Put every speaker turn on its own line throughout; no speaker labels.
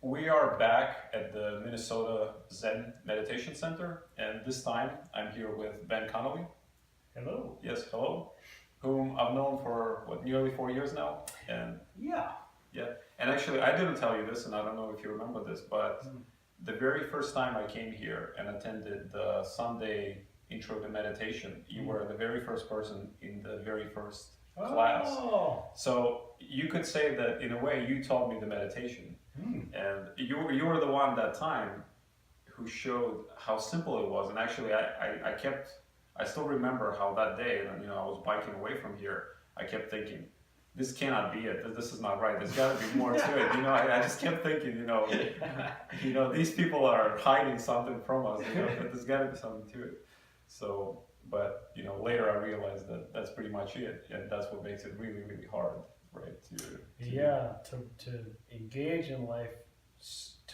we are back at the Minnesota Zen Meditation Center, and this time I'm here with Ben Connelly.
Hello.
Yes, hello. Whom I've known for, nearly 4 years now? And
Yeah.
And actually, I didn't tell you this, and I don't know if you remember this, but the very first time I came here and attended the Sunday intro to meditation, you were the very first person in the very first class.
Oh.
So you could say that in a way you taught me the meditation, and you were the one that time who showed how simple it was. And actually, I still remember how that day, and I was biking away from here. I kept thinking, this cannot be it. This is not right. There's got to be more to it. I just kept thinking, these people are hiding something from us. That there's got to be something to it. So, but later I realized that that's pretty much it, and that's what makes it really, really hard, right?
To engage in life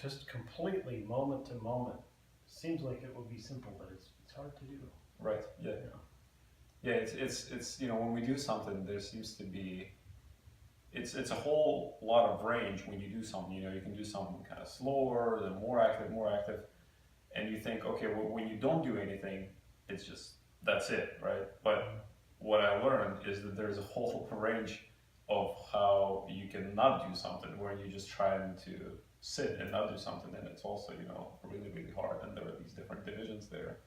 just completely, moment to moment. Seems like it would be simple, but it's hard to do.
Right. Yeah. It's when we do something, there seems to be. It's a whole lot of range when you do something. You can do something kind of slower, then more active, and you think, okay, well, when you don't do anything, it's just that's it, right? But what I learned is that there's a whole range of how you can not do something, where you're just trying to sit and not do something, and it's also really, really hard, and there are these different divisions there.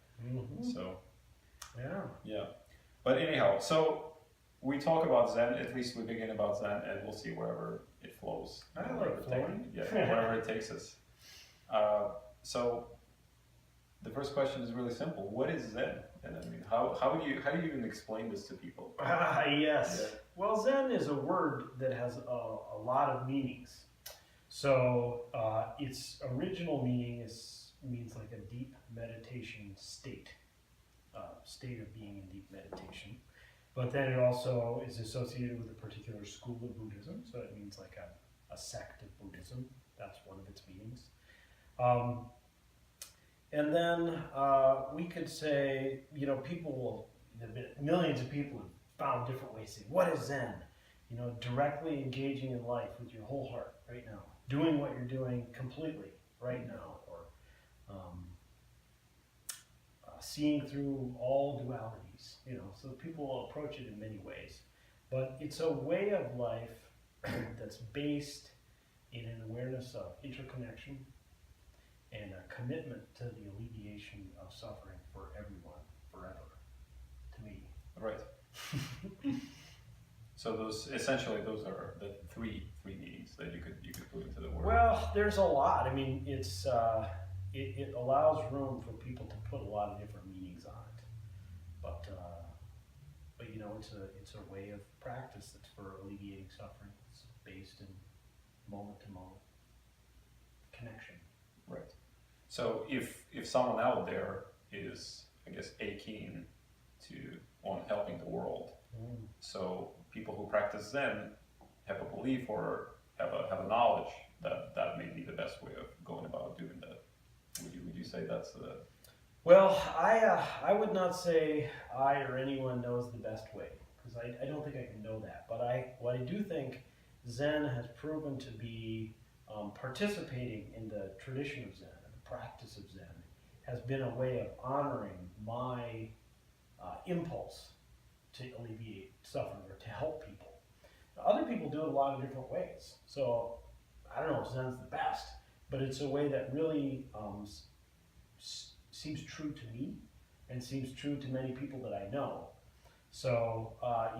So yeah. But anyhow, so we talk about Zen, at least we begin about Zen, and we'll see wherever it flows.
I like flowing.
Wherever it takes us. So the first question is really simple. What is Zen? And I mean, how do you even explain this to people?
Yes. Yeah. Well, Zen is a word that has a lot of meanings. So its original meaning means like a deep meditation state. State of being in deep meditation. But then it also is associated with a particular school of Buddhism, so it means like a sect of Buddhism. That's one of its meanings. And then we could say, millions of people have found different ways to say, what is Zen? Directly engaging in life with your whole heart right now, doing what you're doing completely right now, or seeing through all dualities, so people approach it in many ways. But it's a way of life that's based in an awareness of interconnection and a commitment to the alleviation of suffering for everyone, forever, to me.
Right. So those are the three meanings that you could put into the word.
Well, there's a lot. I mean, it's it allows room for people to put a lot of different meanings on it, but it's a way of practice that's for alleviating suffering. It's based in moment to moment connection.
Right. So if someone out there is, I guess, keen on helping the world, so people who practice Zen have a belief or have a knowledge that may be the best way of going about doing that. Would you say that's the?
Well, I would not say I or anyone knows the best way, because I don't think I can know that. But what I do think Zen has proven to be participating in the tradition of Zen, the practice of Zen, has been a way of honoring my impulse to alleviate suffering or to help people. Now, other people do it a lot of different ways. So I don't know if Zen's the best, but it's a way that really seems true to me and seems true to many people that I know. So,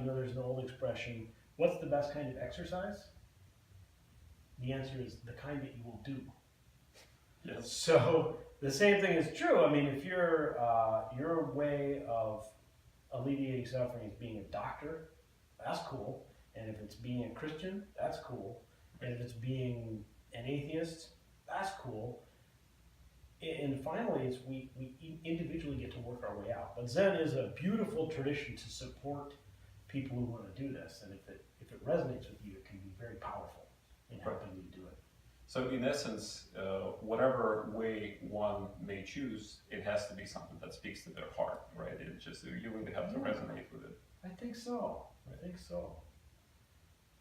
there's an old expression, what's the best kind of exercise? The answer is the kind that you will do.
Yes.
So the same thing is true. I mean, if your way of alleviating suffering is being a doctor, that's cool. And if it's being a Christian, that's cool. And if it's being an atheist, that's cool. And finally, we individually get to work our way out. But Zen is a beautiful tradition to support people who want to do this. And if it resonates with you, it can be very powerful in helping you do it.
So in essence, whatever way one may choose, it has to be something that speaks to their heart, right? It just, you really have to resonate with it.
I think so. Yeah.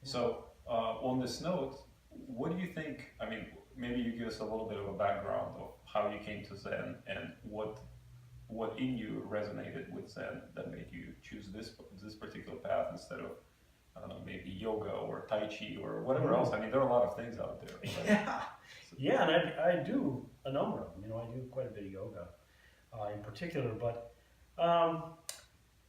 So on this note, what do you think, I mean, maybe you give us a little bit of a background of how you came to Zen and what in you resonated with Zen that made you choose this particular path instead of, I don't know, maybe yoga or Tai Chi or whatever else. I mean, there are a lot of things out there. Right?
Yeah, yeah, and I do a number of them. You know, I do quite a bit of yoga in particular, but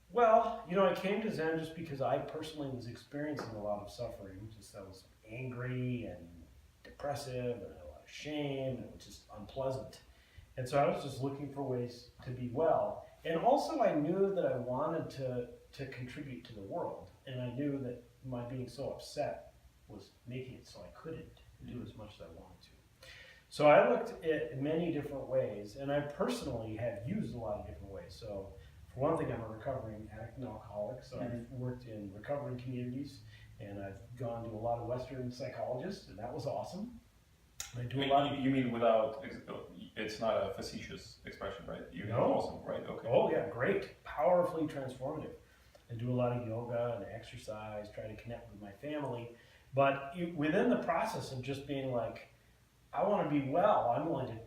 well, you know, I came to Zen just because I personally was experiencing a lot of suffering. Just I was angry and depressive and had a lot of shame, and it was just unpleasant. And so I was just looking for ways to be well. And also I knew that I wanted to contribute to the world. And I knew that my being so upset was making it so I couldn't do as much as I wanted to. So I looked at many different ways, and I personally have used a lot of different ways. So for one thing, I'm a recovering addict and alcoholic, so I've worked in recovery communities, and I've gone to a lot of Western psychologists, and that was awesome. I do a lot of...
You mean without, it's not a facetious expression, right? You
No.
Awesome, right? Okay.
Oh yeah, great, powerfully transformative. I do a lot of yoga and exercise, try to connect with my family, but within the process of just being like, I want to be well, I'm willing to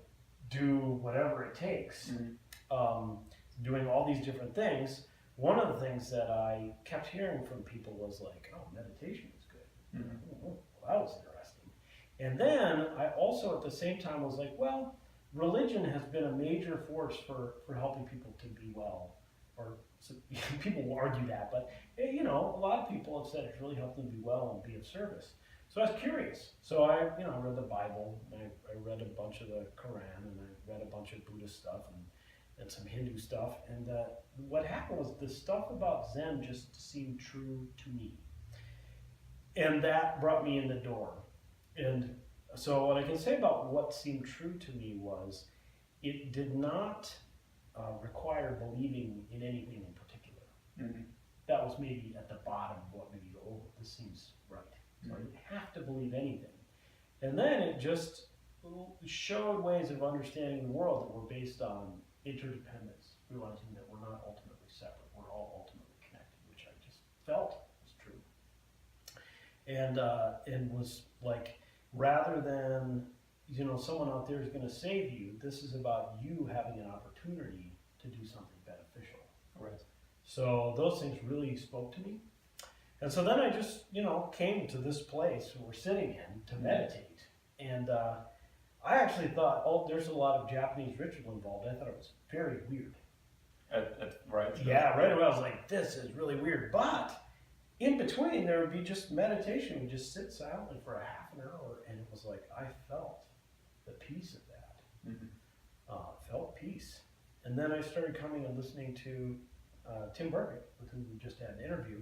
do whatever it takes. Doing all these different things. One of the things that I kept hearing from people was like, oh, meditation is good. Well, that was interesting. And then I also at the same time was like, well, religion has been a major force for helping people to be well. Or so, people will argue that, but you know, a lot of people have said it's really helped them be well and be of service. So I was curious. So I read the Bible, and I read a bunch of the Quran, and I read a bunch of Buddhist stuff and some Hindu stuff. And what happened was the stuff about Zen just seemed true to me. And that brought me in the door. And so what I can say about what seemed true to me was it did not require believing in anything in particular. That was maybe at the bottom of what made me go, oh, this seems right. So I didn't have to believe anything. And then it just showed ways of understanding the world that were based on interdependence, realizing that we're not ultimately separate, we're all ultimately connected, which I just felt was true. And was like, rather than, you know, someone out there is going to save you, this is about you having an opportunity to do something beneficial.
Right.
So those things really spoke to me. And so then I just, you know, came to this place where we're sitting in to meditate. And I actually thought, oh, there's a lot of Japanese ritual involved. I thought it was very weird.
Right?
Yeah, right away I was like, this is really weird. But in between, there would be just meditation. We just sit silently for a half an hour, and it was like, I felt the peace of that. Felt peace. And then I started coming and listening to Tim Burkett, with whom we just had an interview.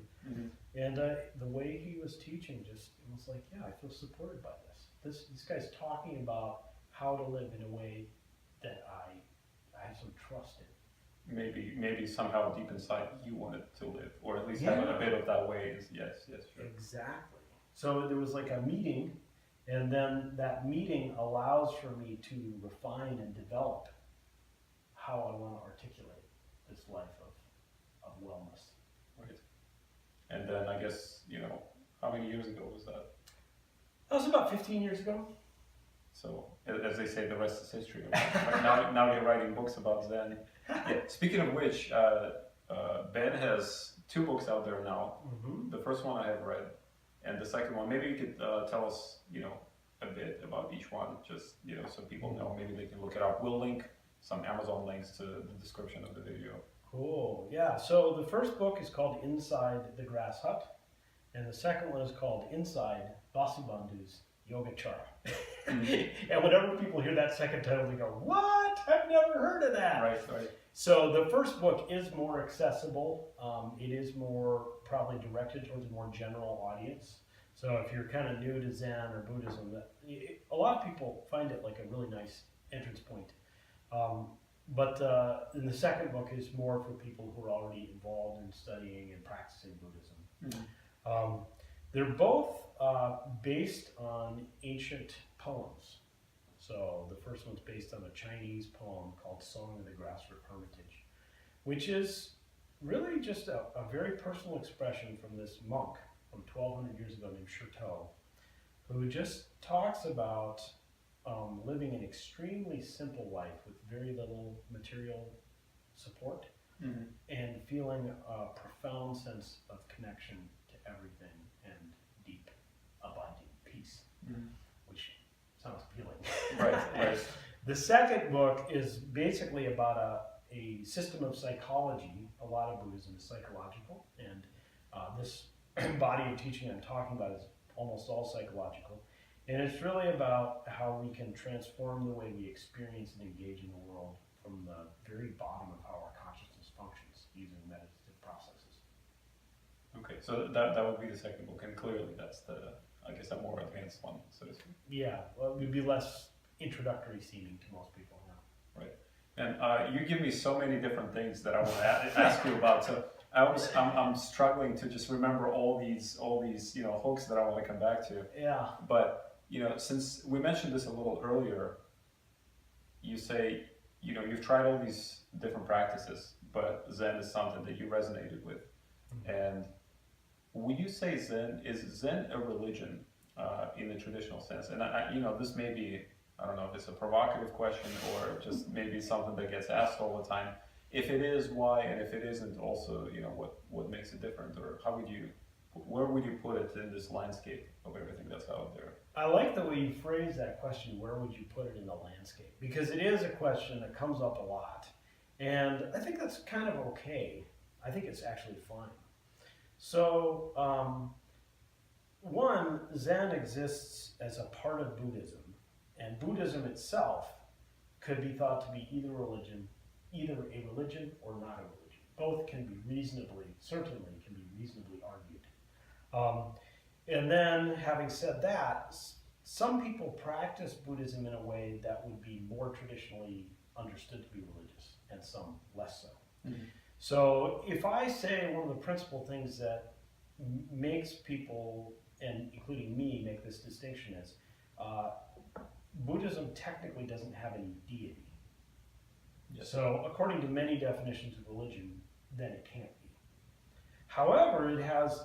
And the way he was teaching, just, it was like, yeah, I feel supported by this. This guy's talking about how to live in a way that I have some trust in.
Maybe somehow deep inside you wanted to live, or at least having a bit of that way is yes, sure.
Exactly. So there was like a meeting, and then that meeting allows for me to refine and develop how I want to articulate this life of wellness.
Right. And then I guess, you know, how many years ago was that?
That was about 15 years ago.
So, as they say, the rest is history. now you're writing books about Zen. Yeah. Speaking of which, Ben has 2 books out there now. The first one I have read, and the second one, maybe you could tell us, you know, a bit about each one, just, you know, so people know. Maybe they can look it up. We'll link some Amazon links to the description of the video.
Cool. Yeah. So the first book is called Inside the Grass Hut, and the second one is called Inside Vasubandhu's Yogacara. And whenever people hear that second title, they go, "What? I've never heard of that."
Right.
So the first book is more accessible. It is more probably directed towards a more general audience. So if you're kind of new to Zen or Buddhism, a lot of people find it like a really nice entrance point. But in the second book is more for people who are already involved in studying and practicing Buddhism. They're both based on ancient poems. So the first one's based on a Chinese poem called Song of the Grassroot Hermitage, which is really just a very personal expression from this monk from 1200 years ago named Shunryu, who just talks about living an extremely simple life with very little material support, and feeling a profound sense of connection to everything and deep, abiding peace, which sounds appealing.
Right.
The second book is basically about a system of psychology. A lot of Buddhism is psychological, and this body of teaching I'm talking about is almost all psychological. And it's really about how we can transform the way we experience and engage in the world from the very bottom of how our consciousness functions using meditative processes.
Okay, so that would be the second book, and clearly that's I guess, a more advanced one, so to speak.
Yeah, well, it would be less introductory seeming to most people now.
Right. And you give me so many different things that I want to ask you about. So I'm struggling to just remember all these hooks that I want to come back to.
Yeah.
But since we mentioned this a little earlier, you say you've tried all these different practices, but Zen is something that you resonated with. And would you say is Zen a religion in the traditional sense? And this may be, I don't know if it's a provocative question or just maybe something that gets asked all the time. If it is, why? And if it isn't, also, what makes it different? Or where would you put it in this landscape of everything that's out there?
I like the way you phrase that question, where would you put it in the landscape? Because it is a question that comes up a lot. And I think that's kind of okay. I think it's actually fine. So, one, Zen exists as a part of Buddhism, and Buddhism itself could be thought to be either a religion or not a religion. Both can be certainly can be reasonably argued. And then, having said that, some people practice Buddhism in a way that would be more traditionally understood to be religious, and some less so. So if I say one of the principal things that makes people, and including me, make this distinction is, Buddhism technically doesn't have any deity. Yes. So according to many definitions of religion, then it can't be. However, it has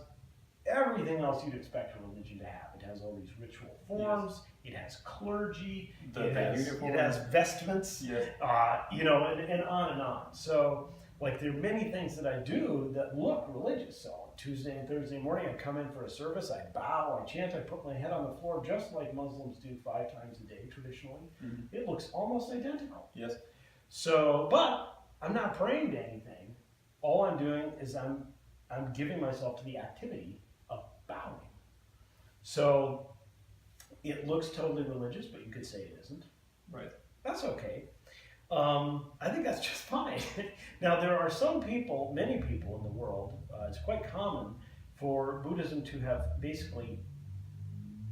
everything else you'd expect a religion to have. It has all these ritual forms, it has clergy, it has vestments, and on and on. So, there are many things that I do that look religious. So on Tuesday and Thursday morning, I come in for a service, I bow, I chant, I put my head on the floor, just like Muslims do 5 times a day traditionally. It looks almost identical.
Yes.
So, but I'm not praying to anything. All I'm doing is I'm giving myself to the activity of bowing. So it looks totally religious, but you could say it isn't.
Right.
That's okay. I think that's just fine. Now, there are many people in the world, it's quite common for Buddhism to have basically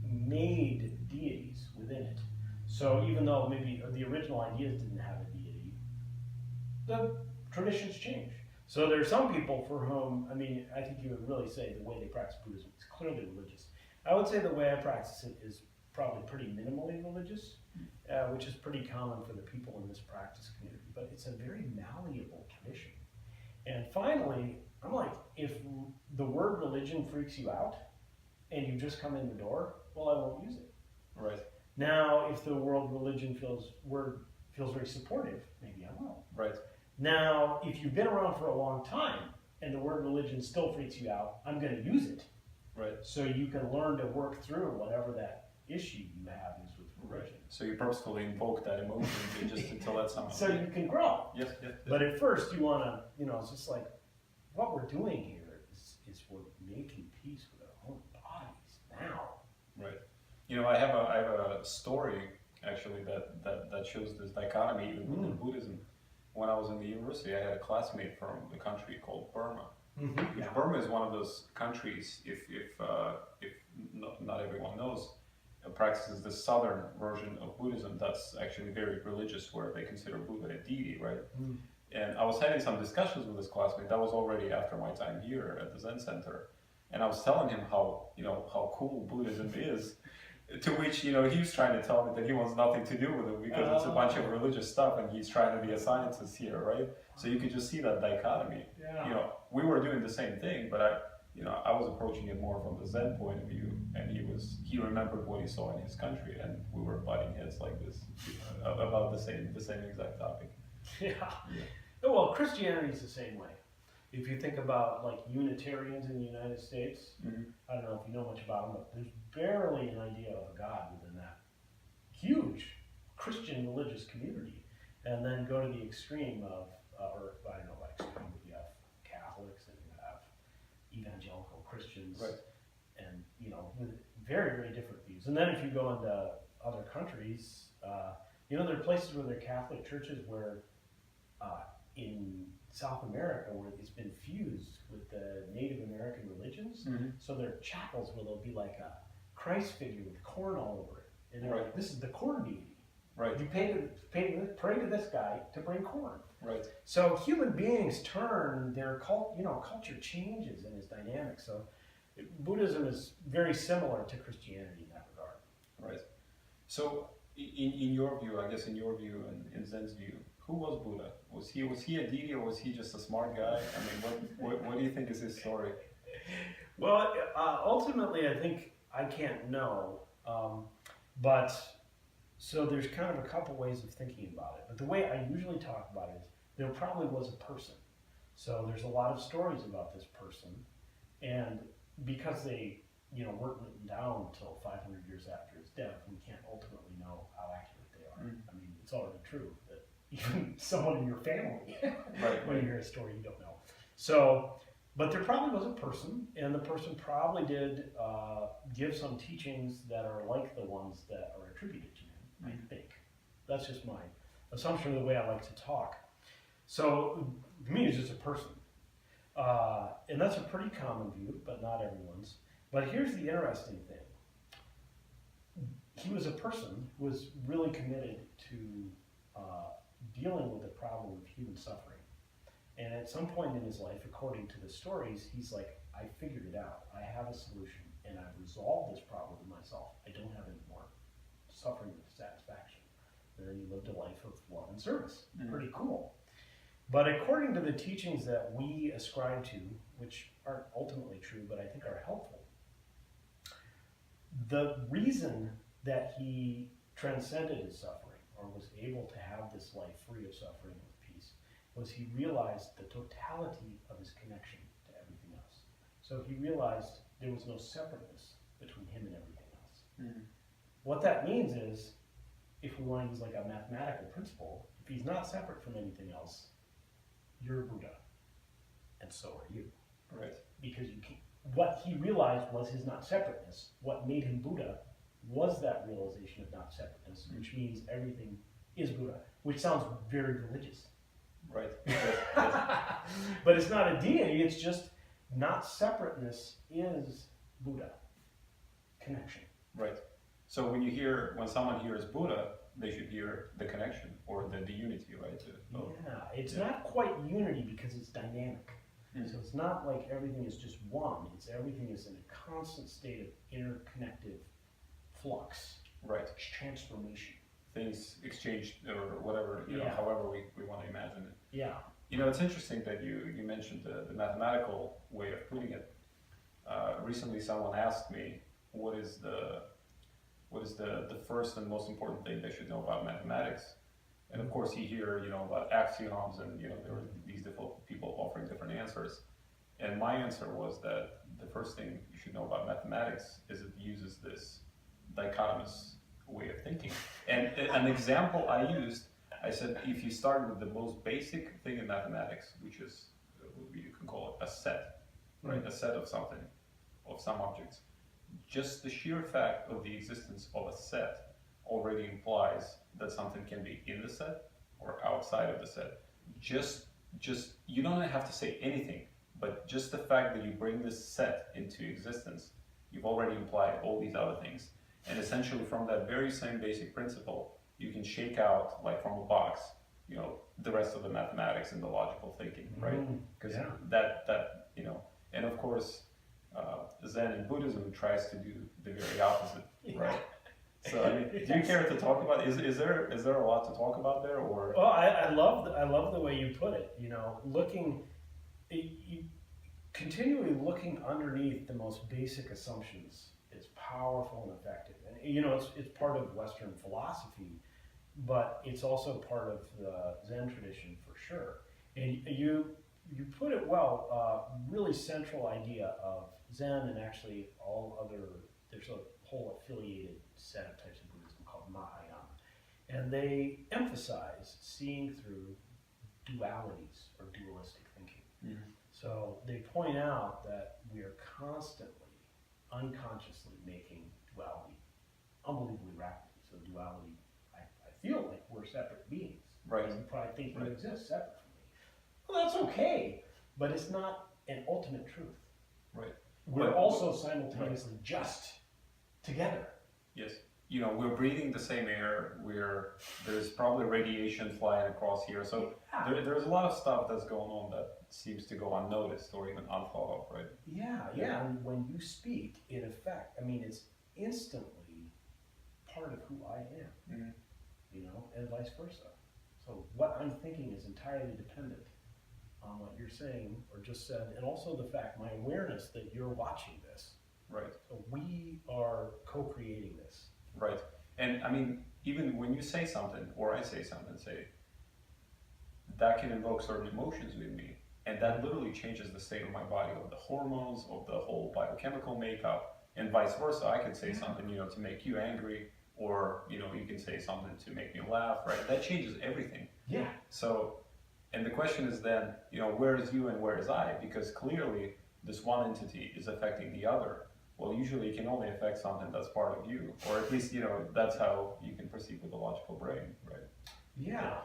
made deities within it. So even though maybe the original ideas didn't have a deity, the traditions change. So there are some people for whom, I think you would really say the way they practice Buddhism is clearly religious. I would say the way I practice it is probably pretty minimally religious, which is pretty common for the people in this practice community, but it's a very malleable tradition. And finally, I'm like, if the word religion freaks you out and you just come in the door, well, I won't use it.
Right.
Now, if the word religion feels very supportive, maybe I will.
Right.
Now, if you've been around for a long time and the word religion still freaks you out, I'm going to use it.
Right.
So you can learn to work through whatever that issue you have is with religion.
Right. So you purposefully invoke that emotion to let someone.
So you can grow.
Yes.
But at first you want to, it's just like, what we're doing here is we're making peace with our own bodies now.
Right. I have a story actually that shows this dichotomy even within Buddhism. When I was in the university, I had a classmate from the country called Burma. Yeah. Burma is one of those countries, if not everyone knows, practices the southern version of Buddhism that's actually very religious, where they consider Buddha a deity, right? And I was having some discussions with this classmate. That was already after my time here at the Zen Center, and I was telling him how cool Buddhism is. To which, he was trying to tell me that he wants nothing to do with it because it's a bunch of religious stuff and he's trying to be a scientist here, right? So you could just see that dichotomy.
Yeah.
We were doing the same thing, but I was approaching it more from the Zen point of view, and he remembered what he saw in his country, and we were butting heads like this about the same exact topic.
Yeah. Well, Christianity is the same way. If you think about like Unitarians in the United States, I don't know if you know much about them, but there's barely an idea of a God within that huge Christian religious community. And then go to the extreme of, or I don't know about extreme, but you have Catholics and you have evangelical Christians,
right.
and with very, very different views. And then if you go into other countries, there are places where there are Catholic churches where in South America where it's been fused with the Native American religions. So there are chapels where there'll be like a Christ figure with corn all over it. And they're like, this is the corn deity.
Right.
You pray to this guy to bring corn.
Right.
So human beings turn, their culture changes and is dynamic. So Buddhism is very similar to Christianity in that regard.
Right. So in your view, I guess in your view and in Zen's view, who was Buddha? Was he a deity, or was he just a smart guy? I mean, what do you think is his story?
Well, ultimately, I think I can't know, but so there's kind of a couple ways of thinking about it. But the way I usually talk about it is there probably was a person. So there's a lot of stories about this person, and because they weren't written down until 500 years after his death, we can't ultimately know how accurate they are. I mean, it's already true that even someone in your family,
right,
when you hear a story you don't know. So, but there probably was a person, and the person probably did give some teachings that are like the ones that are attributed to him, I think. That's just my assumption of the way I like to talk. So, to me, it's just a person. And that's a pretty common view, but not everyone's. But here's the interesting thing. He was a person who was really committed to dealing with the problem of human suffering. And at some point in his life, according to the stories, he's like, I figured it out. I have a solution, and I've resolved this problem with myself. I don't have any more suffering with satisfaction. And then he lived a life of love and service. Pretty cool. But according to the teachings that we ascribe to, which aren't ultimately true, but I think are helpful, the reason that he transcended his suffering, or was able to have this life free of suffering with peace, was he realized the totality of his connection to everything else. So he realized there was no separateness between him and everything else. What that means is, if we want to use like a mathematical principle, if he's not separate from anything else, you're Buddha, and so are you.
Right.
Because what he realized was his not separateness. What made him Buddha was that realization of not separateness, which means everything is Buddha, which sounds very religious.
Right.
But it's not a deity, it's just not separateness is Buddha. Connection.
Right. So when someone hears Buddha, they should hear the connection or the unity, right?
It's not quite unity because it's dynamic. So it's not like everything is just one. It's everything is in a constant state of interconnected flux.
Right.
Transformation.
Things exchanged or whatever, however we want to imagine it.
Yeah.
It's interesting that you mentioned the mathematical way of putting it. Recently someone asked me, what is the first and most important thing they should know about mathematics? And of course you hear, about axioms, and there were these different people offering different answers. And my answer was that the first thing you should know about mathematics is it uses this dichotomous way of thinking. And an example I used, I said, if you start with the most basic thing in mathematics, which is, you can call it a set, right? A set of something, of some objects. Just the sheer fact of the existence of a set already implies that something can be in the set or outside of the set. Just you don't have to say anything, but just the fact that you bring this set into existence, you've already implied all these other things. And essentially from that very same basic principle, you can shake out, like from a box, the rest of the mathematics and the logical thinking, right? Because that and of course, Zen and Buddhism tries to do the very opposite, right? So I mean, do you care to talk about? Is there a lot to talk about there, or?
Well, I love the way you put it. continually looking underneath the most basic assumptions is powerful and effective. And you know, it's part of Western philosophy, but it's also part of the Zen tradition for sure. And you put it well. Really central idea of Zen and actually all other. There's a whole affiliated set of types of Buddhism called Mahayana, and they emphasize seeing through dualities or dualistic thinking.
Mm-hmm.
So they point out that we are constantly, unconsciously making duality unbelievably rapidly. So duality, I feel like we're separate beings.
Right.
You probably think you
Right.
exist separate from me. Well, that's okay, but it's not an ultimate truth.
Right.
We're
But-
also simultaneously just together.
Yes. You know, we're breathing the same air. There's probably radiation flying across here. So there's a lot of stuff that's going on that seems to go unnoticed or even unthought of, right?
Yeah. And when you speak, it's instantly part of who I am,
Mm-hmm.
you know, and vice versa. So what I'm thinking is entirely dependent on what you're saying or just said, and also the fact, my awareness that you're watching this.
Right.
So we are co-creating this.
Right. And I mean, even when you say something, or I say something, that can invoke certain emotions with me. And that literally changes the state of my body, of the hormones, of the whole biochemical makeup, and vice versa. I could say something, you know, to make you angry, or, you know, you can say something to make me laugh, right? That changes everything.
Yeah.
So, and the question is then, you know, where is you and where is I? Because clearly this one entity is affecting the other. Well, usually it can only affect something that's part of you, or at least, you know, that's how you can perceive with the logical brain, right?
Yeah,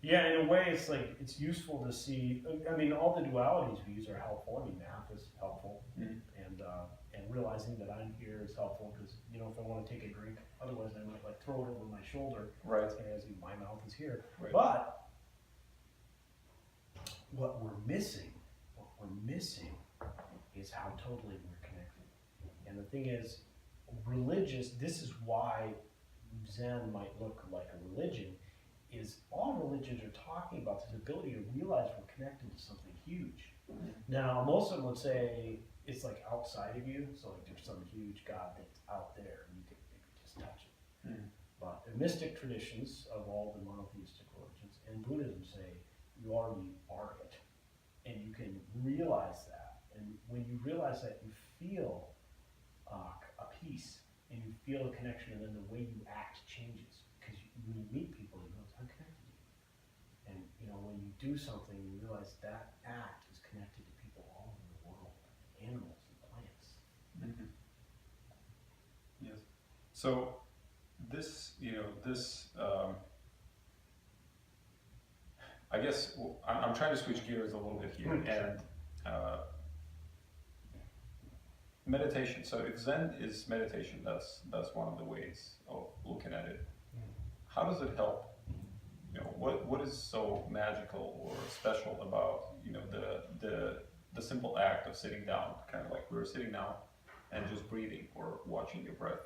in a way, it's like, it's useful to see, I mean, all the dualities we use are helpful. I mean, math is helpful,
Mm-hmm.
and realizing that I'm here is helpful, because, you know, if I want to take a drink, otherwise I might like throw it over my shoulder,
Right.
as my mouth is here.
Right.
But what we're missing is how totally we're connected. And the thing is, this is why Zen might look like a religion, is all religions are talking about this ability to realize we're connected to something huge. Now, most of them would say it's like outside of you, so like there's some huge God that's out there, and you can just touch it.
Mm.
But the mystic traditions of all the monotheistic religions and Buddhism say you already are it, and you can realize that. And when you realize that, you feel a peace, and you feel a connection, and then the way you act changes. Because when you meet people, you know, I'm connected to you. And you know, when you do something, you realize that act is connected to people all over the world, animals and plants.
Mm-hmm. Yes. So this, you know, I guess I'm trying to switch gears a little bit here, and meditation. So if Zen is meditation, that's one of the ways of looking at it. How does it help? You know, what is so magical or special about, you know, the simple act of sitting down, kind of like we're sitting now, and just breathing or watching your breath?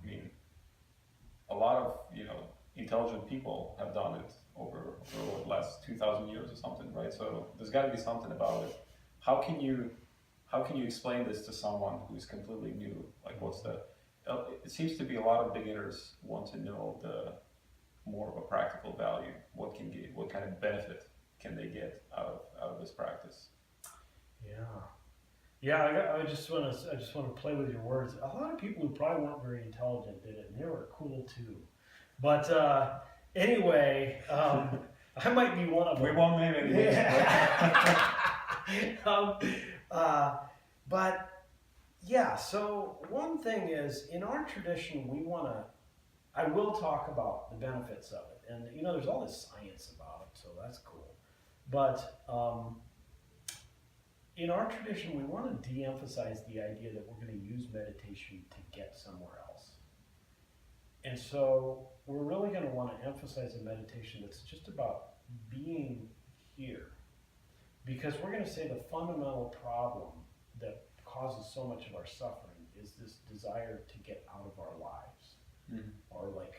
I mean, a lot of, you know, intelligent people have done it over the last 2,000 years or something, right? So there's got to be something about it. How can you explain this to someone who's completely new? Like, it seems to be a lot of beginners want to know the more of a practical value. What kind of benefit can they get out of this practice?
Yeah. I just want to play with your words. A lot of people who probably weren't very intelligent did it, and they were cool too. But anyway, I might be one of them.
We won't name any names.
But yeah, so one thing is, in our tradition, I will talk about the benefits of it. And you know, there's all this science about it, so that's cool. But in our tradition, we want to de-emphasize the idea that we're going to use meditation to get somewhere else. And so we're really going to want to emphasize a meditation that's just about being here. Because we're going to say the fundamental problem that causes so much of our suffering is this desire to get out of our lives.
Mm-hmm.
Or like,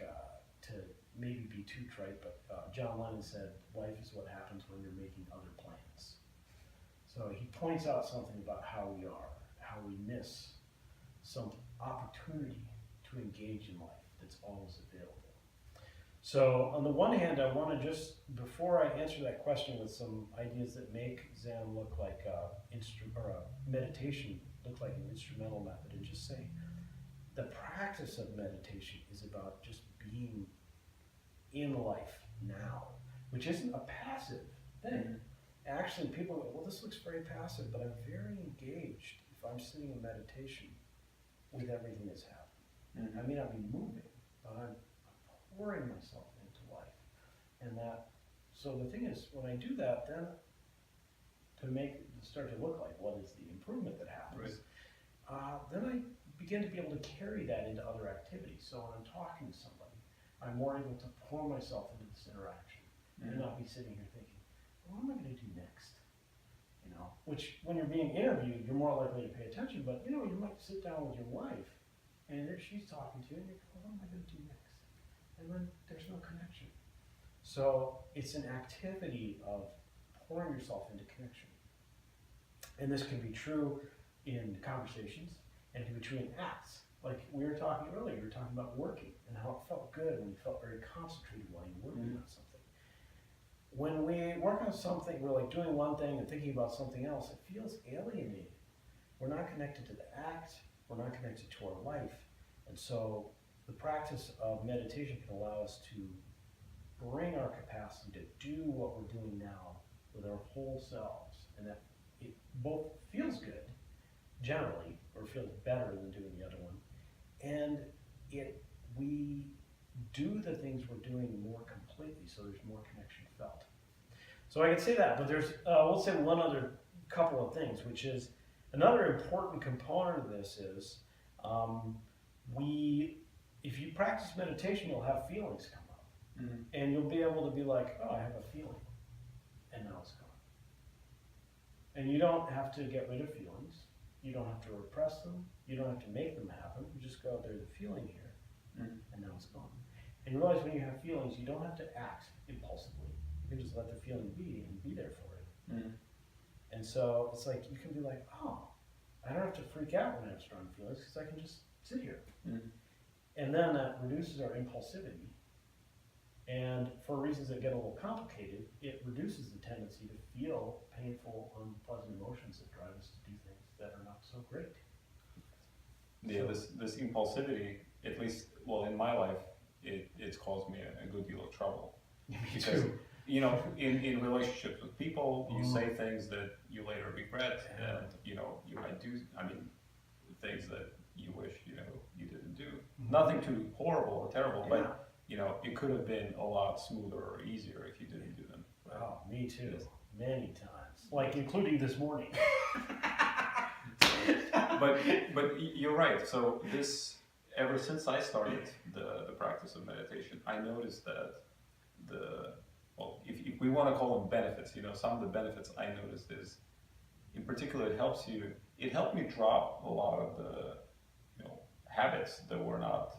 to maybe be too trite, but John Lennon said, life is what happens when you're making other plans. So he points out something about how we are, how we miss some opportunity to engage in life that's always available. So on the one hand, I want to just, before I answer that question with some ideas that make Zen look like meditation look like an instrumental method, and just say the practice of meditation is about just being in life now, which isn't a passive thing. Actually, people go, well, this looks very passive, but I'm very engaged if I'm sitting in meditation with everything that's happening. I may not be moving, but I'm pouring myself into life. And so the thing is, when I do that, then to make it start to look like what is the improvement that happens, then I begin to be able to carry that into other activities. So when I'm talking to somebody, I'm more able to pour myself into this interaction and not be sitting here thinking, what am I going to do next? You know, which when you're being interviewed, you're more likely to pay attention, but you know, you might sit down with your wife and there she's talking to you and you're going, what am I going to do next? And then there's no connection. So it's an activity of pouring yourself into connection. And this can be true in conversations and it can be true in acts. Like we were talking earlier, we were talking about working and how it felt good when you felt very concentrated while you were working on something. When we work on something, we're like doing one thing and thinking about something else, it feels alienated. We're not connected to the act, we're not connected to our life. And so the practice of meditation can allow us to bring our capacity to do what we're doing now with our whole selves. And that it both feels good, generally, or feels better than doing the other one. And we do the things we're doing more completely, so there's more connection felt. So I can say that, but there's, we'll say one other couple of things, which is another important component of this is if you practice meditation, you'll have feelings come up. And you'll be able to be like, oh, I have a feeling, and now it's gone. And you don't have to get rid of feelings. You don't have to repress them. You don't have to make them happen. You just go, there's a feeling here, and now it's gone. And you realize when you have feelings, you don't have to act impulsively. You can just let the feeling be and be there for it. And so it's like, you can be like, oh, I don't have to freak out when I have strong feelings because I can just sit here. And then that reduces our impulsivity. And for reasons that get a little complicated, it reduces the tendency to feel painful, unpleasant emotions that drive us to do things that are not so great.
Yeah, this impulsivity, at least, well, in my life, it's caused me a good deal of trouble.
Me
because,
too.
you know, in relationships with people, you say things that you later regret, and you know, you might do, things that you wish, you know, you didn't do. Nothing too horrible or terrible, but you know, it could have been a lot smoother or easier if you didn't do them.
Wow, me too. Many times, like including this morning.
but you're right. So ever since I started the practice of meditation, I noticed that if we want to call them benefits, you know, some of the benefits I noticed is, in particular, it helped me drop a lot of the, you know, habits that were not,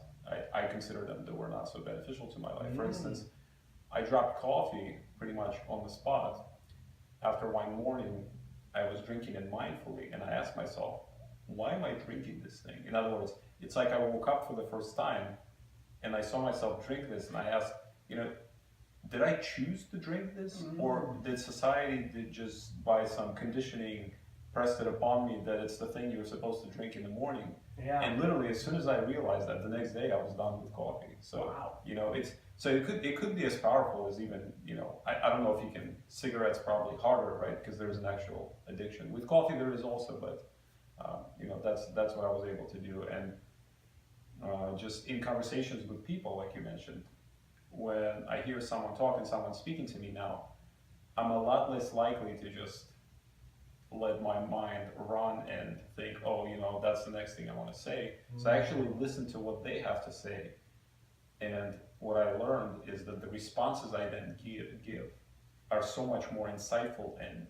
I consider them that were not so beneficial to my life. For instance, I dropped coffee pretty much on the spot. After one morning, I was drinking it mindfully, and I asked myself, why am I drinking this thing? In other words, it's like I woke up for the first time, and I saw myself drink this, and I asked, you know, did I choose to drink this? Or did society just by some conditioning press it upon me that it's the thing you're supposed to drink in the morning? And literally, as soon as I realized that, the next day I was done with coffee. So, you know, it could be as powerful as even, you know, I don't know if you can, cigarettes probably harder, right? Because there's an actual addiction. With coffee there is also, but, you know, that's what I was able to do. And just in conversations with people, like you mentioned, when I hear someone talk and someone speaking to me now, I'm a lot less likely to just let my mind run and think, oh, you know, that's the next thing I want to say. So I actually listen to what they have to say. And what I learned is that the responses I then give are so much more insightful and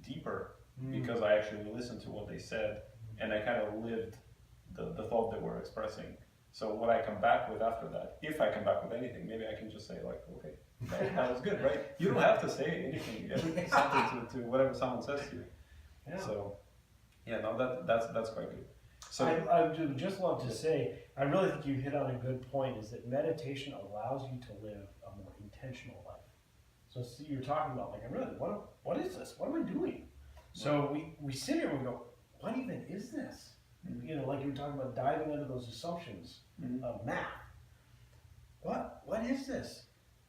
deeper because I actually listened to what they said and I kind of lived the thought they were expressing. So what I come back with after that, if I come back with anything, maybe I can just say like, okay, that was good, right? You don't have to say anything, something to whatever someone says to you.
Yeah.
So, yeah, no, that's quite good. So
I would just love to say, I really think you hit on a good point, is that meditation allows you to live a more intentional life. So you're talking about, like, what is this? What am I doing? So we sit here and we go, what even is this?
Mhm.
You know, like you were talking about diving into those assumptions of math. What is this?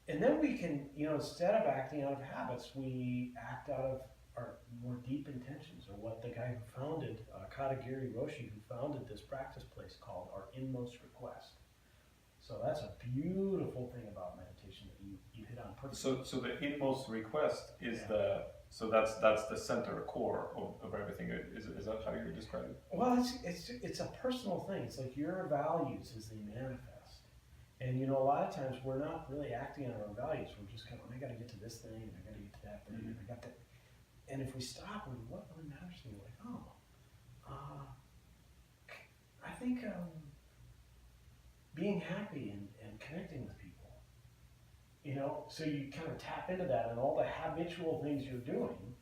And then we can, you know, instead of acting out of habits, we act out of our more deep intentions, or what the guy who founded, Katagiri Roshi, who founded this practice place, called our inmost request. So that's a beautiful thing about meditation that you hit on perfectly.
so the inmost request is that's the center core of everything. Is that how you describe it?
Well, it's a personal thing. It's like your values as they manifest. And you know, a lot of times we're not really acting on our values. We're just kind of, I got to get to this thing, and I got to get to that thing, and I got that. And if we stop, and what really matters to me? Like, I think being happy and connecting with people. You know, so you kind of tap into that, and all the habitual things you're doing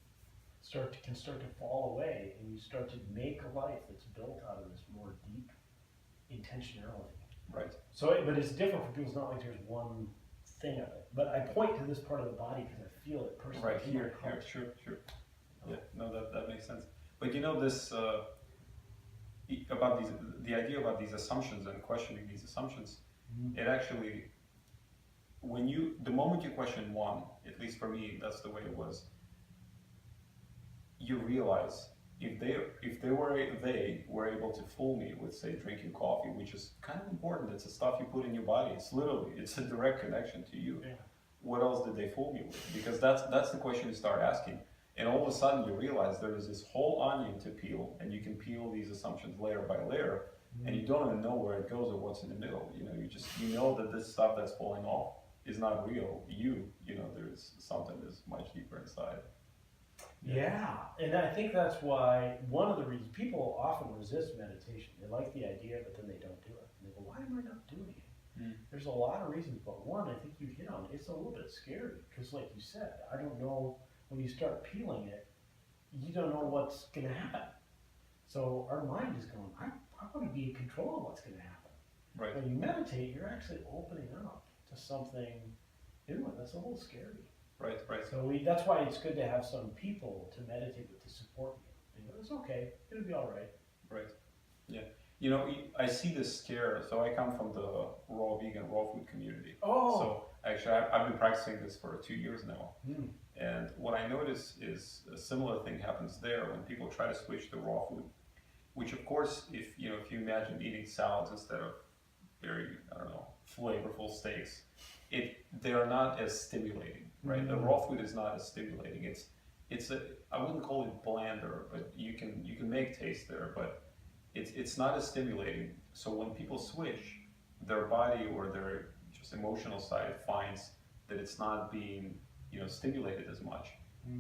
can start to fall away, and you start to make a life that's built out of this more deep intentionality.
Right.
So, but it's different for people. It's not like there's one thing of it. But I point to this part of the body because I feel it personally.
Right here, sure. Yeah, no, that makes sense. But you know, this about the idea about these assumptions and questioning these assumptions, it actually, the moment you question one, at least for me, that's the way it was. You realize if they were able to fool me with, say, drinking coffee, which is kind of important. It's the stuff you put in your body. It's a direct connection to you.
Yeah.
What else did they fool me with? Because that's the question you start asking. And all of a sudden you realize there is this whole onion to peel, and you can peel these assumptions layer by layer, and you don't even know where it goes or what's in the middle. You know, you know that this stuff that's falling off is not real. You know, there's something that's much deeper inside.
Yeah, and I think that's why one of the reasons people often resist meditation. They like the idea, but then they don't do it. And they go, why am I not doing it? There's a lot of reasons, but one, I think you hit on, it's a little bit scary, because like you said, I don't know, when you start peeling it, you don't know what's going to happen. So our mind is going, I want to be in control of what's going to happen.
Right.
When you meditate, you're actually opening up to something new, and that's a little scary.
Right.
So that's why it's good to have some people to meditate with, to support you. You know, it's okay, it'll be all right.
Right. Yeah. You know, I see this scare. So I come from the raw vegan, raw food community.
Oh.
So actually, I've been practicing this for 2 years now. And what I notice is a similar thing happens there when people try to switch to raw food, which of course, if you imagine eating salads instead of very, flavorful steaks, they are not as stimulating, right? The raw food is not as stimulating. I wouldn't call it blander, but you can make taste there, but it's not as stimulating. So when people switch, their body or their just emotional side finds that it's not being stimulated as much.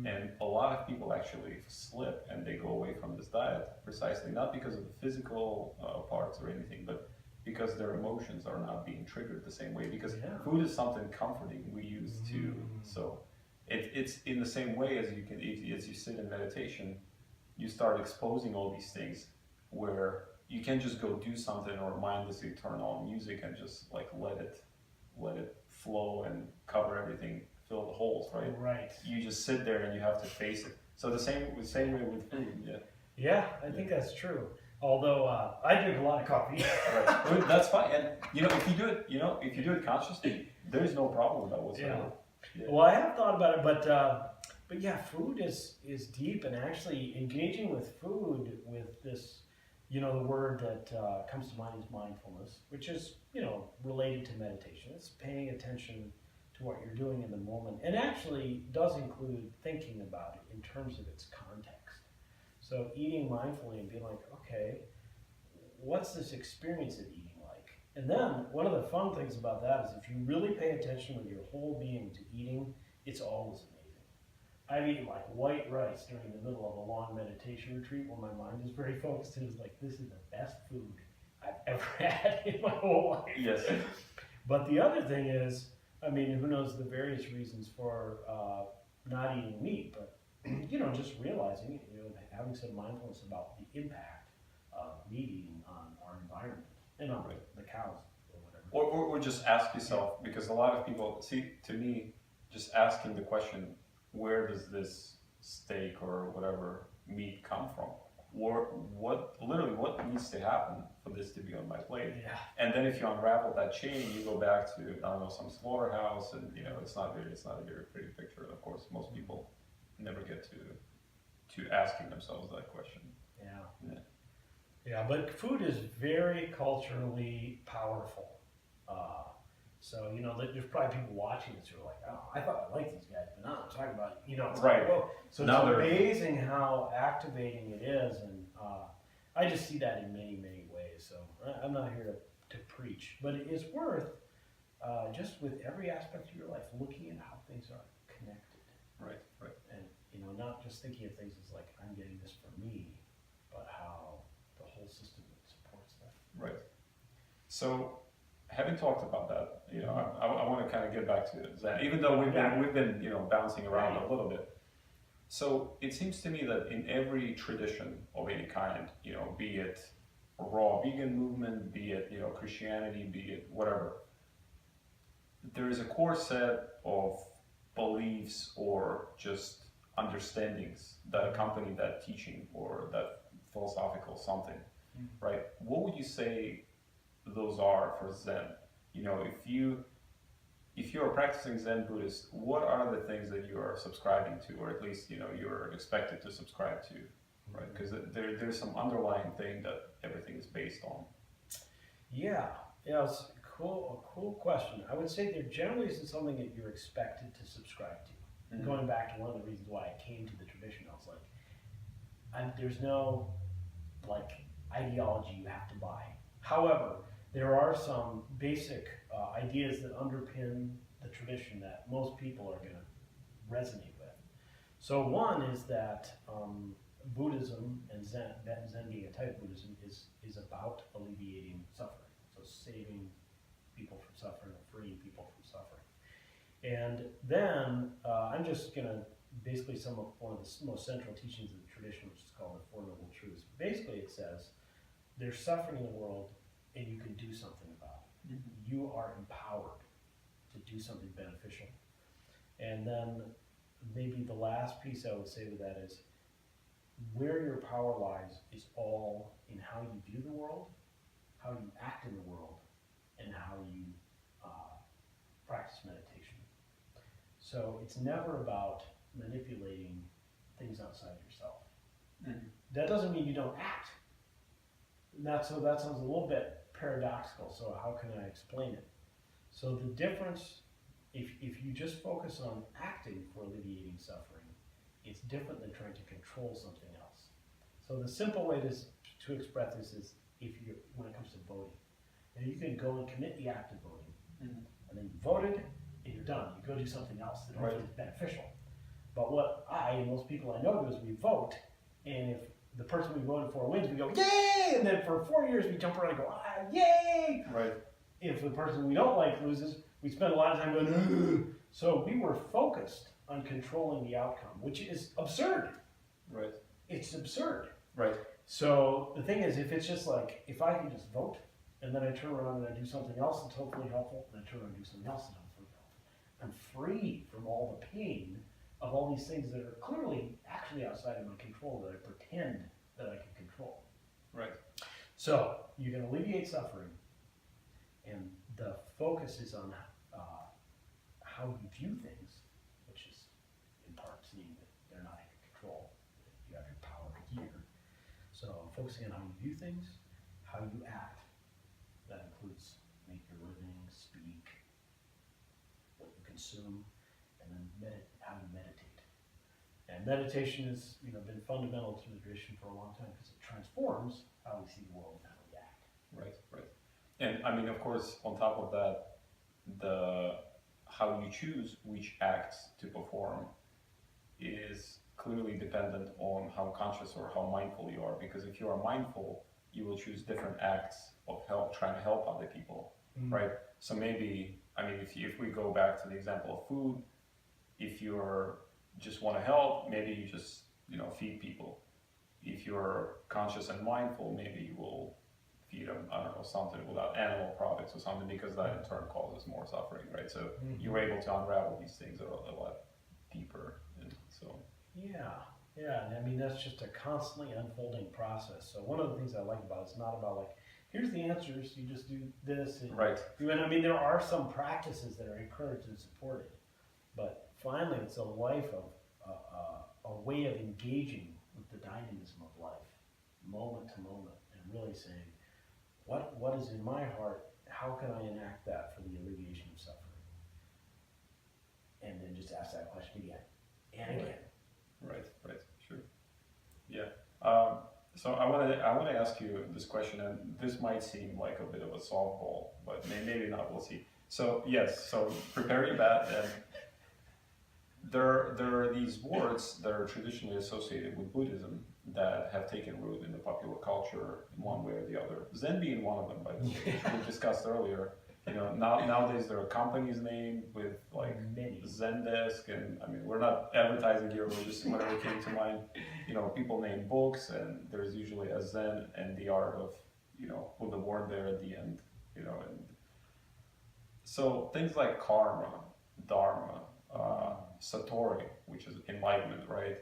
And a lot of people actually slip and they go away from this diet precisely not because of the physical parts or anything, but because their emotions are not being triggered the same way. Because food is something comforting we use too. So it's in the same way as as you sit in meditation, you start exposing all these things where you can't just go do something or mindlessly turn on music and just like let it flow and cover everything, fill the holes, right?
Right.
You just sit there and you have to face it. So the same way with food, yeah.
Yeah, I think that's true. Although I drink a lot of coffee.
Right. That's fine. And if you do it consciously, there's no problem with that whatsoever.
Yeah. Well, I have thought about it, but yeah, food is deep, and actually engaging with food with this, the word that comes to mind is mindfulness, which is, related to meditation. It's paying attention to what you're doing in the moment, and actually does include thinking about it in terms of its context. So eating mindfully and being like, okay, what's this experience of eating like? And then one of the fun things about that is if you really pay attention with your whole being to eating, it's always amazing. I've eaten like white rice during the middle of a long meditation retreat when my mind is very focused, and it's like, this is the best food I've ever had in my whole life.
Yes.
But the other thing is, who knows the various reasons for not eating meat, but just realizing, having some mindfulness about the impact of meat eating on our environment and on the cows or whatever.
Or just ask yourself, because a lot of people, see, to me, just asking the question, where does this steak or whatever meat come from? Or what needs to happen for this to be on my plate?
Yeah.
And then if you unravel that chain, you go back to, I don't know, some slaughterhouse, and it's not a very pretty picture. Of course, most people never get to asking themselves that question.
Yeah, but food is very culturally powerful. So, there's probably people watching this who are like, oh, I thought I liked these guys, but now I'm talking about, it's
Right.
like, whoa. So
Now
it's amazing how activating it is, and I just see that in many, many ways. So I'm not here to preach, but it is worth, just with every aspect of your life, looking at how things are connected.
Right.
And, not just thinking of things as like, I'm getting this for me, but how the whole system supports that.
Right. So, having talked about that, I want to kind of get back to Zen, even though we've been bouncing around a little bit. So it seems to me that in every tradition of any kind, be it a raw vegan movement, be it Christianity, be it whatever, there is a core set of beliefs or just understandings that accompany that teaching or that philosophical something, right? What would you say those are for Zen? If you're a practicing Zen Buddhist, what are the things that you are subscribing to, or at least you're expected to subscribe to, right? Because there's some underlying thing that everything is based on.
Yeah, it's a cool question. I would say there generally isn't something that you're expected to subscribe to. Mm-hmm. Going back to one of the reasons why I came to the tradition, I was like, there's no ideology you have to buy. However, there are some basic ideas that underpin the tradition that most people are going to resonate with. So one is that Buddhism and Zen being a type of Buddhism, is about alleviating suffering. So saving people from suffering, or freeing people from suffering. And then I'm just going to basically sum up one of the most central teachings of the tradition, which is called the Four Noble Truths. Basically, it says there's suffering in the world, and you can do something about it. Mm-hmm. You are empowered to do something beneficial. And then maybe the last piece I would say to that is where your power lies is all in how you view the world, how you act in the world, and how you practice meditation. So it's never about manipulating things outside yourself. Mm-hmm. That doesn't mean you don't act. That sounds a little bit paradoxical, so how can I explain it? So the difference, if you just focus on acting for alleviating suffering, it's different than trying to control something else. So the simple way to express this is when it comes to voting. And you can go and commit the act of voting, mm-hmm. and then you voted, and you're done. You go do something else that hopefully is beneficial. But what I and most people I know do is we vote, and if the person we voted for wins, we go, yay! And then for 4 years, we jump around and go, yay!
Right.
If the person we don't like loses, we spend a lot of time going, ugh. So we were focused on controlling the outcome, which is absurd.
Right.
It's absurd.
Right.
So the thing is, if it's just like, if I can just vote, and then I turn around and I do something else that's hopefully helpful, and I turn around and do something else that's hopefully helpful, I'm free from all the pain of all these things that are clearly actually outside of my control that I pretend that I can control.
Right.
So you can alleviate suffering, and the focus is on how you view things, which is in part seeing that they're not in your control, that you have your power here. So focusing on how you view things, how you act, that includes make your living, speak, what you consume, and then how you meditate. And meditation has been fundamental to the tradition for a long time because it transforms how we see the world and how we act.
Right. And I mean, of course, on top of that, how you choose which acts to perform is clearly dependent on how conscious or how mindful you are. Because if you are mindful, you will choose different acts of trying to help other people, mm-hmm. right? So maybe, I mean, if we go back to the example of food, if you're just want to help, maybe you just, feed people. If you're conscious and mindful, maybe you will feed them, I don't know, something without animal products or something, because that in turn causes more suffering, right? So you're able to unravel these things a lot deeper. And so
yeah, and I mean that's just a constantly unfolding process. So one of the things I like about it's not about like, here's the answers, you just do this. And
right.
And I mean there are some practices that are encouraged and supported, but finally it's a life of a way of engaging with the dynamism of life, moment to moment, and really saying, what is in my heart? How can I enact that for the alleviation of suffering? And then just ask that question again and again.
Right, sure. Yeah. So I want to ask you this question, and this might seem like a bit of a softball, but maybe not. We'll see. So yes. So prepare your bat. And there are these words that are traditionally associated with Buddhism that have taken root in the popular culture in one way or the other. Zen being one of them, by the way, we discussed earlier. Nowadays there are companies named with like
Many.
Zendesk, and I mean we're not advertising here, we're just whatever came to mind. People name books, and there's usually a Zen and the art of, with the word there at the end, and so things like karma, dharma, satori, which is enlightenment, right?